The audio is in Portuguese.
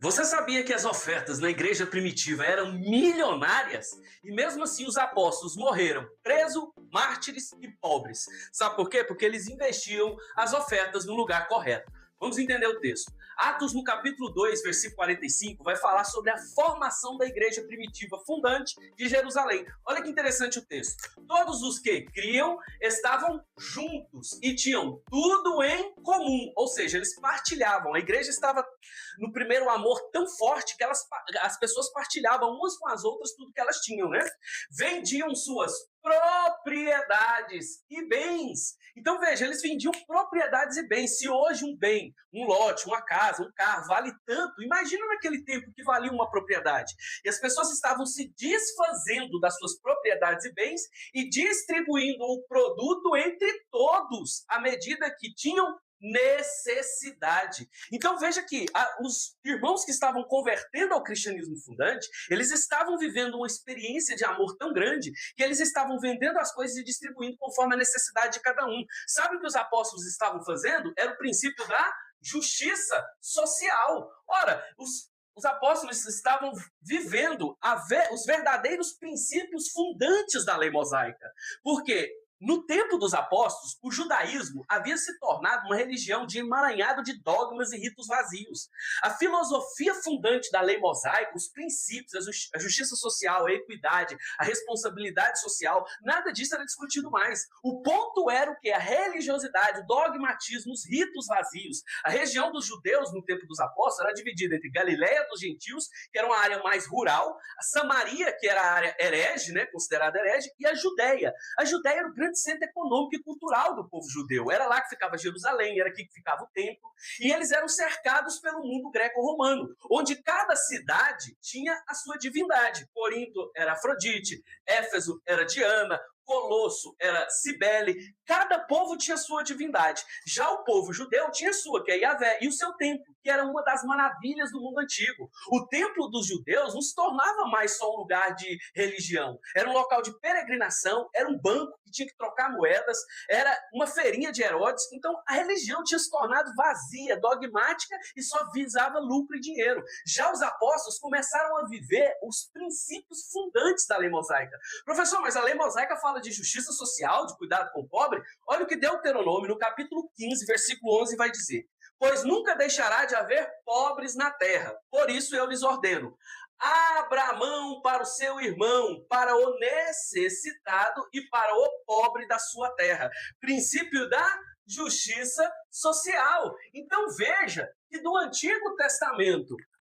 Você sabia que as ofertas na igreja primitiva eram milionárias? E mesmo assim os apóstolos morreram presos, mártires e pobres. Sabe por quê? Porque eles investiam as ofertas no lugar correto. Vamos entender o texto. Atos, no capítulo 2, versículo 45, vai falar sobre a formação da igreja primitiva fundante de Jerusalém. Olha que interessante o texto. Todos os que criam estavam juntos e tinham tudo em comum, ou seja, eles partilhavam. A igreja estava no primeiro amor tão forte que as pessoas partilhavam umas com as outras tudo que elas tinham, né? Vendiam suas propriedades e bens. Então veja, eles vendiam propriedades e bens. Se hoje um bem, um lote, uma casa, um carro vale tanto, imagina naquele tempo que valia uma propriedade. E as pessoas estavam se desfazendo das suas propriedades e bens e distribuindo o produto entre todos à medida que tinham necessidade. Então veja que os irmãos que estavam convertendo ao cristianismo fundante, eles estavam vivendo uma experiência de amor tão grande que eles estavam vendendo as coisas e distribuindo conforme a necessidade de cada um. Sabe o que os apóstolos estavam fazendo? Era o princípio da justiça social. Ora, os apóstolos estavam vivendo os verdadeiros princípios fundantes da lei mosaica. Por quê? No tempo dos apóstolos, o judaísmo havia se tornado uma religião de emaranhado de dogmas e ritos vazios. A filosofia fundante da lei mosaica, os princípios, a justiça social, a equidade, a responsabilidade social, nada disso era discutido mais. O ponto era o que? A religiosidade, o dogmatismo, os ritos vazios. A região dos judeus, no tempo dos apóstolos, era dividida entre Galileia dos gentios, que era uma área mais rural, a Samaria, que era a área herege, né, considerada herege, e a Judéia. A Judéia era o grande centro econômico e cultural do povo judeu. Era lá que ficava Jerusalém, era aqui que ficava o templo. E eles eram cercados pelo mundo greco-romano, onde cada cidade tinha a sua divindade. Corinto era Afrodite, Éfeso era Diana, Colosso era Cibele. Cada povo tinha sua divindade. Já o povo judeu tinha sua, que é Yahvé, e o seu templo, que era uma das maravilhas do mundo antigo. O templo dos judeus não se tornava mais só um lugar de religião. Era um local de peregrinação, era um banco que tinha que trocar moedas, era uma feirinha de Herodes. Então a religião tinha se tornado vazia, dogmática e só visava lucro e dinheiro. Já os apóstolos começaram a viver os princípios fundantes da lei mosaica. Professor, mas a lei mosaica fala de justiça social, de cuidado com o pobre. Olha o que Deuteronômio, no capítulo 15, versículo 11, vai dizer. Pois nunca deixará de haver pobres na terra. Por isso eu lhes ordeno, abra a mão para o seu irmão, para o necessitado e para o pobre da sua terra. Princípio da justiça social. Então veja que do Antigo Testamento